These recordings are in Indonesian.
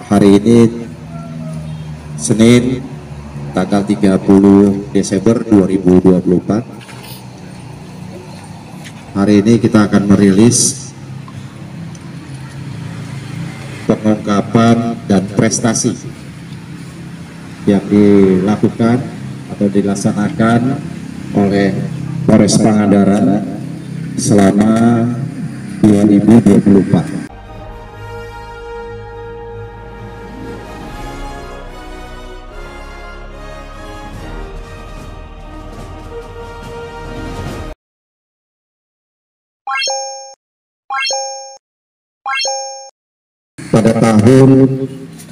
Hari ini Senin tanggal 30 Desember 2024. Hari ini kita akan merilis pengungkapan dan prestasi yang dilakukan atau dilaksanakan oleh Polres Pangandaran selama 2024. Pada tahun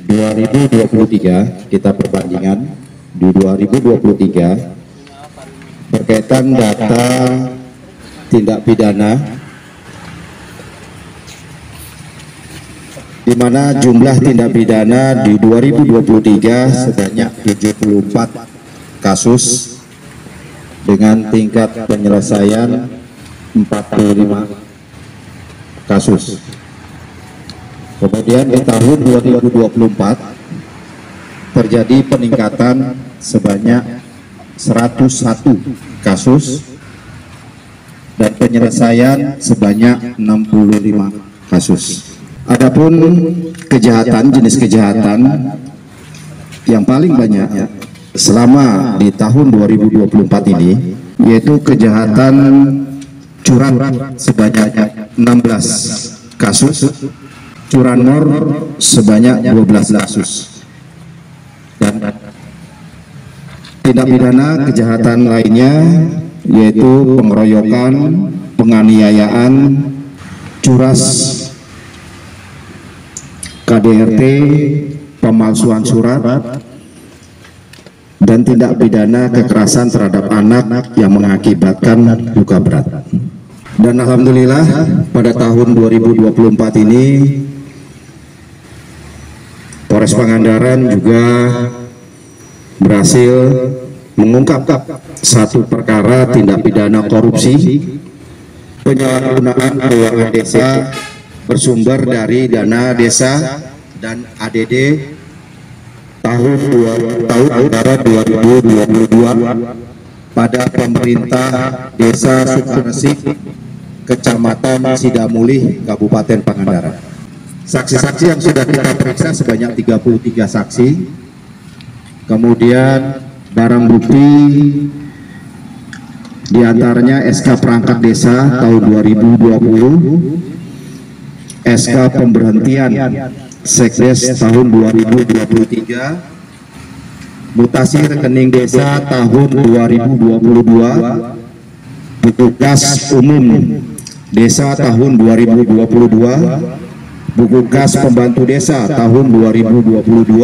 2023 kita perbandingan di 2023 berkaitan data tindak pidana, di mana jumlah tindak pidana di 2023 sebanyak 74 kasus dengan tingkat penyelesaian 45 kasus. Kemudian di tahun 2024 terjadi peningkatan sebanyak 101 kasus dan penyelesaian sebanyak 65 kasus. Adapun kejahatan, jenis kejahatan yang paling banyak selama di tahun 2024 ini yaitu kejahatan curang sebanyak 16 kasus, curanmor sebanyak 12 kasus, dan tindak pidana kejahatan lainnya yaitu pengeroyokan, penganiayaan, curas, KDRT, pemalsuan surat, dan tindak pidana kekerasan terhadap anak yang mengakibatkan luka berat. Dan alhamdulillah pada tahun 2024 ini Polres Pangandaran juga berhasil mengungkap satu perkara tindak pidana korupsi penyalahgunaan keuangan desa bersumber dari dana desa dan ADD tahun anggaran 2022 pada pemerintah Desa Sukaresik, Kecamatan Sidamulih, Kabupaten Pangandaran. Saksi-saksi yang sudah kita periksa sebanyak 33 saksi. Kemudian barang bukti diantaranya SK perangkat desa tahun 2020, SK pemberhentian Sekdes tahun 2023, mutasi rekening desa tahun 2022, petugas umum desa tahun 2022, buku kas pembantu desa tahun 2022,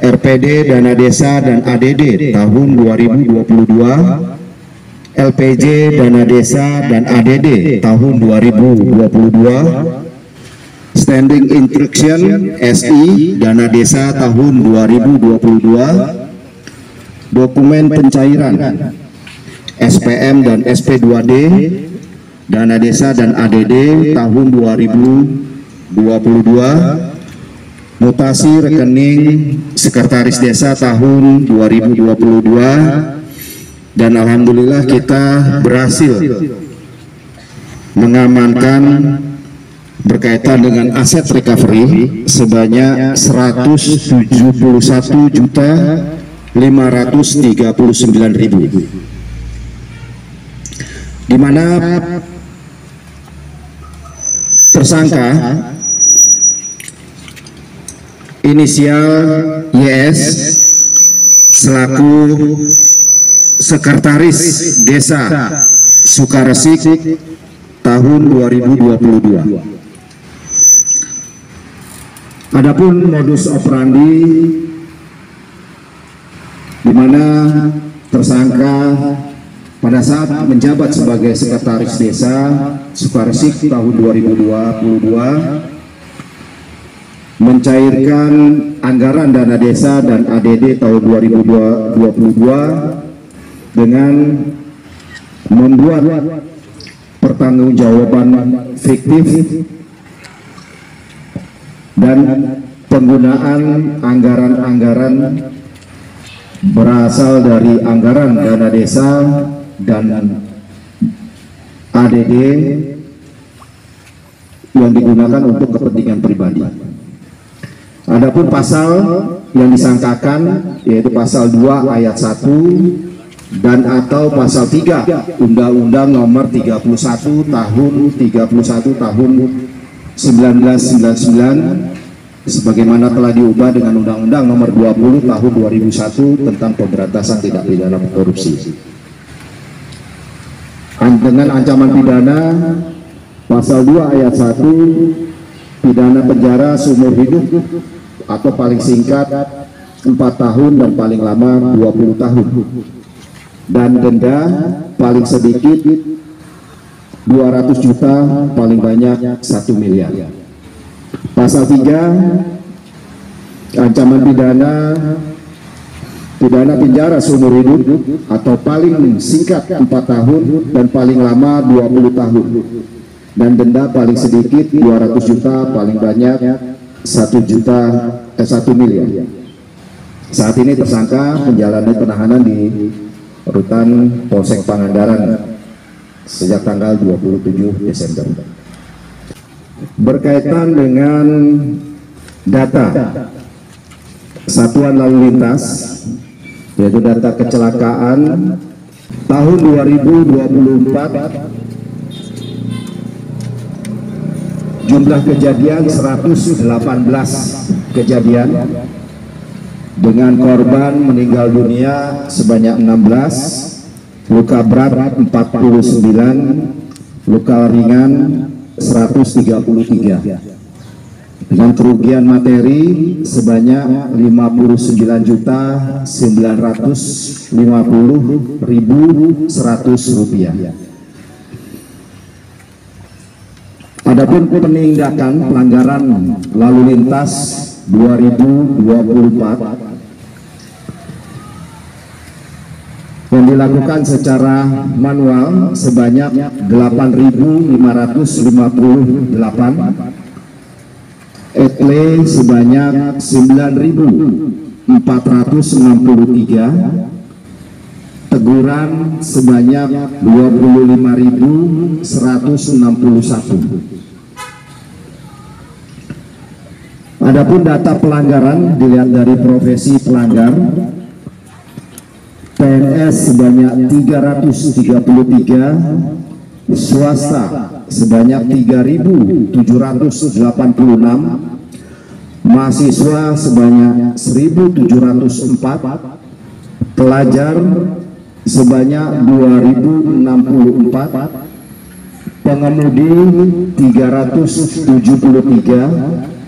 RPD dana desa dan ADD tahun 2022, LPJ dana desa dan ADD tahun 2022, standing instruction SI dana desa tahun 2022, dokumen pencairan SPM dan SP2D dana desa dan ADD tahun 2022, mutasi rekening sekretaris desa tahun 2022, dan alhamdulillah kita berhasil mengamankan berkaitan dengan aset recovery sebanyak 171.539.000, di mana tersangka inisial YS selaku sekretaris desa Sukaresik tahun 2022. Adapun modus operandi di mana tersangka pada saat menjabat sebagai sekretaris desa Sukaresik tahun 2022 mencairkan anggaran dana desa dan ADD tahun 2022 dengan membuat pertanggungjawaban fiktif dan penggunaan anggaran-anggaran berasal dari anggaran dana desa dan ADD yang digunakan untuk kepentingan pribadi. Adapun pasal yang disangkakan yaitu pasal 2 ayat 1 dan atau pasal 3 Undang-Undang Nomor 31 tahun 1999 sebagaimana telah diubah dengan Undang-Undang Nomor 20 tahun 2001 tentang pemberantasan tindak pidana korupsi. Dengan ancaman pidana pasal 2 ayat 1 pidana penjara seumur hidup atau paling singkat 4 tahun dan paling lama 20 tahun dan denda paling sedikit 200 juta paling banyak 1 miliar. Pasal 3 ancaman pidana penjara seumur hidup atau paling singkat 4 tahun dan paling lama 20 tahun dan denda paling sedikit 200 juta paling banyak 1 miliar. Saat ini tersangka menjalani penahanan di rutan Polsek Pangandaran sejak tanggal 27 Desember. Berkaitan dengan data Satuan Lalu Lintas, yaitu data kecelakaan tahun 2024, jumlah kejadian 118 kejadian dengan korban meninggal dunia sebanyak 16, luka berat 49, luka ringan 133, dengan kerugian materi sebanyak 59.950.100 rupiah. Adapun penindakan pelanggaran lalu lintas 2024 yang dilakukan secara manual sebanyak 8.558, etle sebanyak 9.463, teguran sebanyak 25.161. Adapun data pelanggaran dilihat dari profesi pelanggar, PNS sebanyak 333, swasta sebanyak 3.786, mahasiswa sebanyak 1.704, pelajar sebanyak 2.064, pengemudi 373,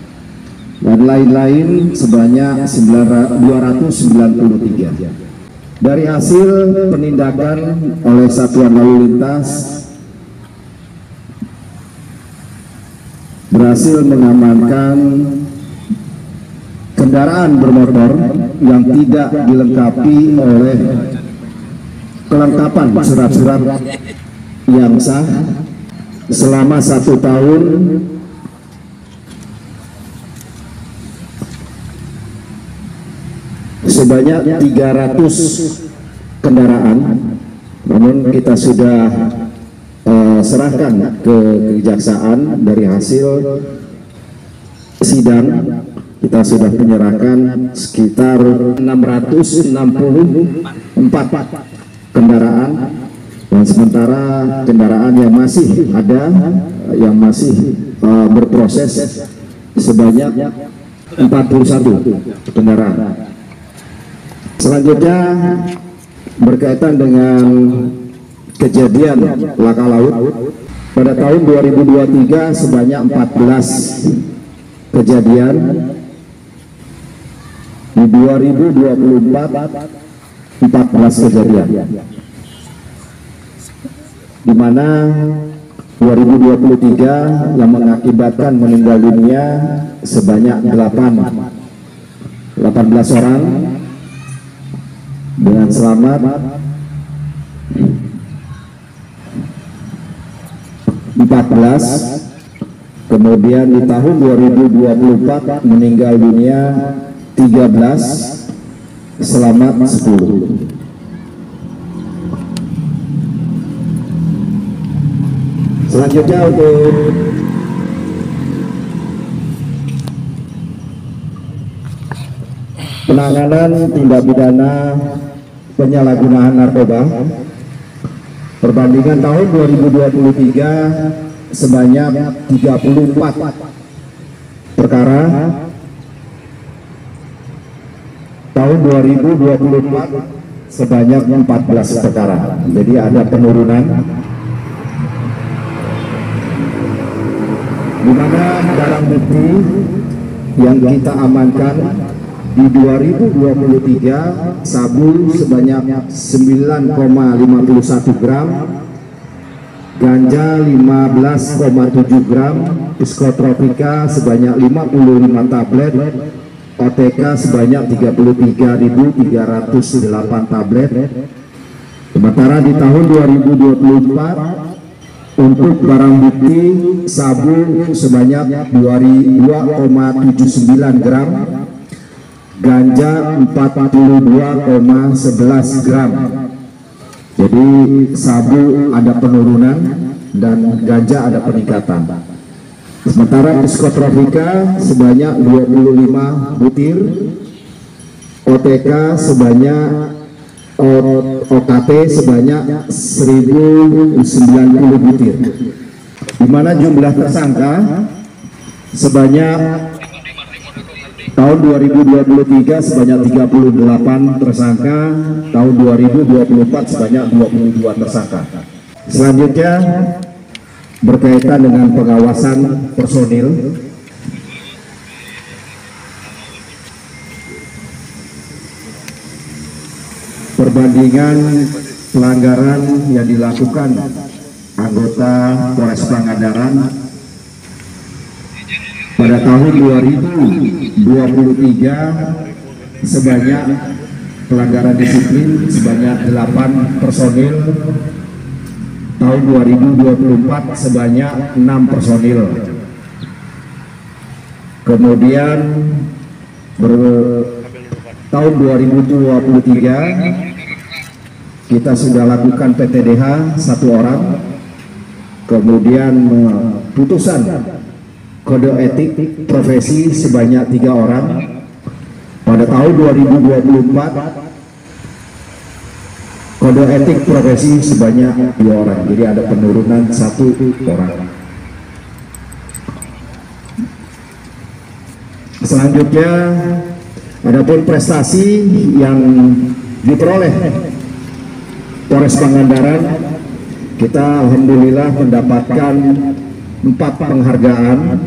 dan lain-lain sebanyak 293. Dari hasil penindakan oleh Satuan Lalu Lintas berhasil mengamankan kendaraan bermotor yang tidak dilengkapi oleh kelengkapan surat-surat yang sah selama 1 tahun sebanyak 300 kendaraan, namun kita sudah serahkan ke kejaksaan. Dari hasil sidang kita sudah menyerahkan sekitar 664 kendaraan, dan sementara kendaraan yang masih ada yang masih berproses sebanyak 41 kendaraan. Selanjutnya berkaitan dengan kejadian laka laut pada tahun 2023 sebanyak 14 kejadian, di 2024 14 kejadian, di mana 2023 yang mengakibatkan meninggal dunia sebanyak 18 orang dengan selamat 14, Kemudian di tahun 2024 meninggal dunia 13, selamat 10. Selanjutnya untuk penanganan tindak pidana penyalahgunaan narkoba, perbandingan tahun 2023 sebanyak 34 perkara, tahun 2024 sebanyak 14 perkara. Jadi ada penurunan, di mana barang bukti yang kita amankan di 2023 sabu sebanyak 9,51 gram, ganja 15,7 gram, psikotropika sebanyak 55 tablet, OTK sebanyak 33.308 tablet. Sementara di tahun 2024 untuk barang bukti sabu sebanyak 2,79 gram, ganja 42,11 gram. Jadi sabu ada penurunan dan ganja ada peningkatan. Sementara psikotropika sebanyak 25 butir, OTK sebanyak OKT sebanyak 1090 butir, di mana jumlah tersangka sebanyak tahun 2023 sebanyak 38 tersangka, tahun 2024 sebanyak 22 tersangka. Selanjutnya berkaitan dengan pengawasan personil. Perbandingan pelanggaran yang dilakukan anggota Polres Pangandaran pada tahun 2023 sebanyak pelanggaran disiplin sebanyak 8 personil, tahun 2024 sebanyak 6 personil. Kemudian tahun 2023 kita sudah lakukan PTDH 1 orang, kemudian putusan kode etik profesi sebanyak 3 orang. Pada tahun 2024 kode etik profesi sebanyak 2 orang, jadi ada penurunan 1 orang. Selanjutnya, adapun prestasi yang diperoleh Polres Pangandaran, kita alhamdulillah mendapatkan 4 penghargaan,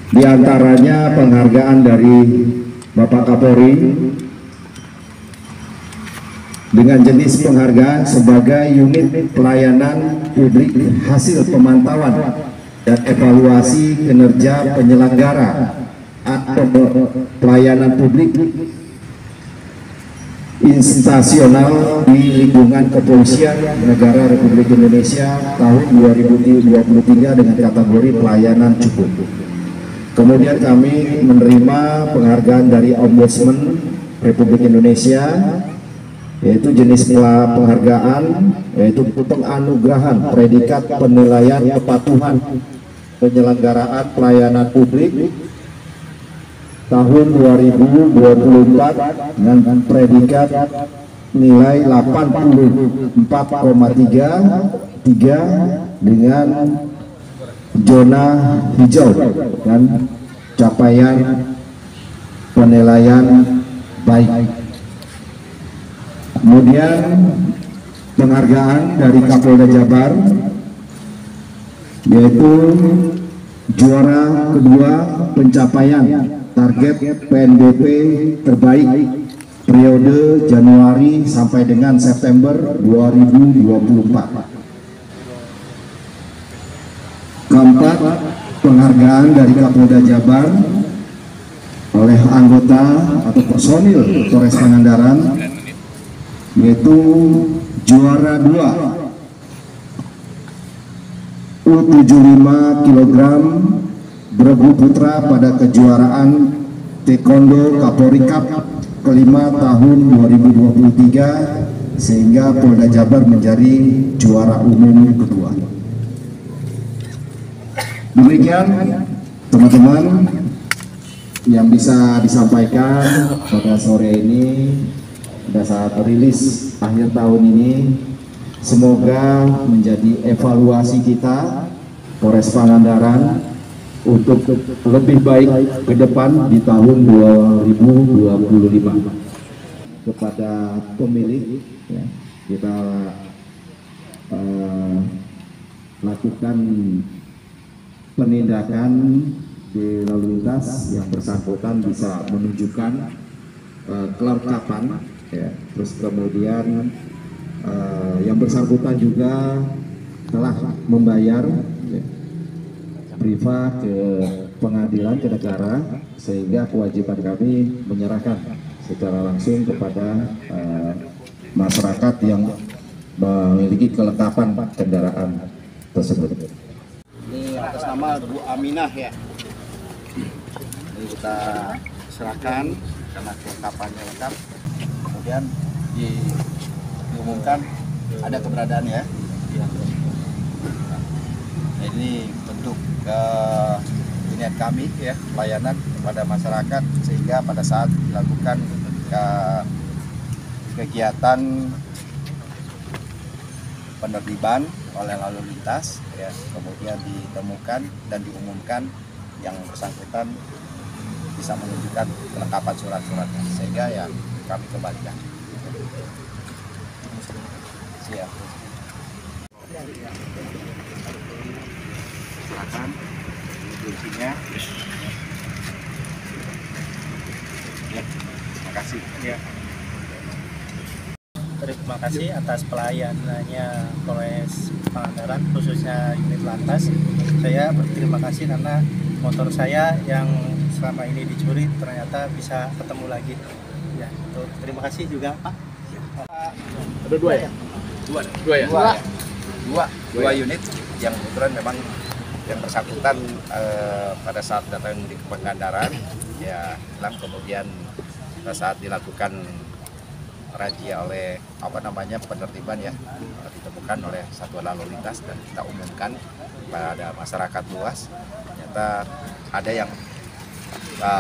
di antaranya penghargaan dari Bapak Kapolri dengan jenis penghargaan sebagai unit pelayanan publik hasil pemantauan dan evaluasi kinerja penyelenggara atau pelayanan publik institusional di lingkungan kepolisian negara Republik Indonesia tahun 2023 dengan kategori pelayanan cukup. Kemudian kami menerima penghargaan dari Ombudsman Republik Indonesia, yaitu jenis penghargaan yaitu penganugerahan predikat penilaian kepatuhan penyelenggaraan pelayanan publik tahun 2024 dengan predikat nilai 84,33 dengan zona hijau dan capaian penilaian baik. Kemudian penghargaan dari Kapolda Jabar yaitu juara kedua pencapaian target PNBP terbaik periode Januari sampai dengan September 2024. Keempat, penghargaan dari Kapolda Jabar oleh anggota atau personil Polres Pangandaran yaitu juara 2 U75 kg bergu putra pada kejuaraan Taekwondo Kapolri Cup kelima tahun 2023, sehingga Polda Jabar menjadi juara umum kedua. Demikian teman-teman yang bisa disampaikan pada sore ini pada saat rilis akhir tahun ini. Semoga menjadi evaluasi kita Polres Pangandaran untuk lebih baik ke depan di tahun 2025. Kepada pemilik ya, kita lakukan penindakan di lalu lintas. Yang bersangkutan bisa menunjukkan kelengkapan ya. Terus kemudian yang bersangkutan juga telah membayar ya, priva ke pengadilan, ke negara, sehingga kewajiban kami menyerahkan secara langsung kepada masyarakat yang memiliki kelengkapan kendaraan tersebut. Ini atas nama Bu Aminah ya. Ini kita serahkan karena kelengkapannya lengkap. Kemudian diumumkan ada keberadaan ya. Nah, ini bentuk niat kami ya, pelayanan kepada masyarakat, sehingga pada saat dilakukan kegiatan penertiban oleh lalu lintas ya, kemudian ditemukan dan diumumkan yang bersangkutan bisa menunjukkan kelengkapan surat-suratnya, sehingga ya kami kembalikan. Siap. Silakan kursinya. Ya, terima kasih. Ya. Terima kasih atas pelayanannya Polres Pangandaran, khususnya unit lantas. Saya berterima kasih karena motor saya yang selama ini dicuri ternyata bisa ketemu lagi. Ya, terima kasih juga Pak. Ada dua ya? Dua unit yang kebetulan memang yang bersangkutan pada saat datang di Pangandaran ya hilang, kemudian pada saat dilakukan razia oleh penertiban ya, ditemukan oleh Satuan Lalu Lintas dan kita umumkan pada masyarakat luas, ternyata ada yang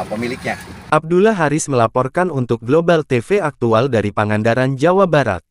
pemiliknya. Abdullah Haris melaporkan untuk Global TV Aktual dari Pangandaran, Jawa Barat.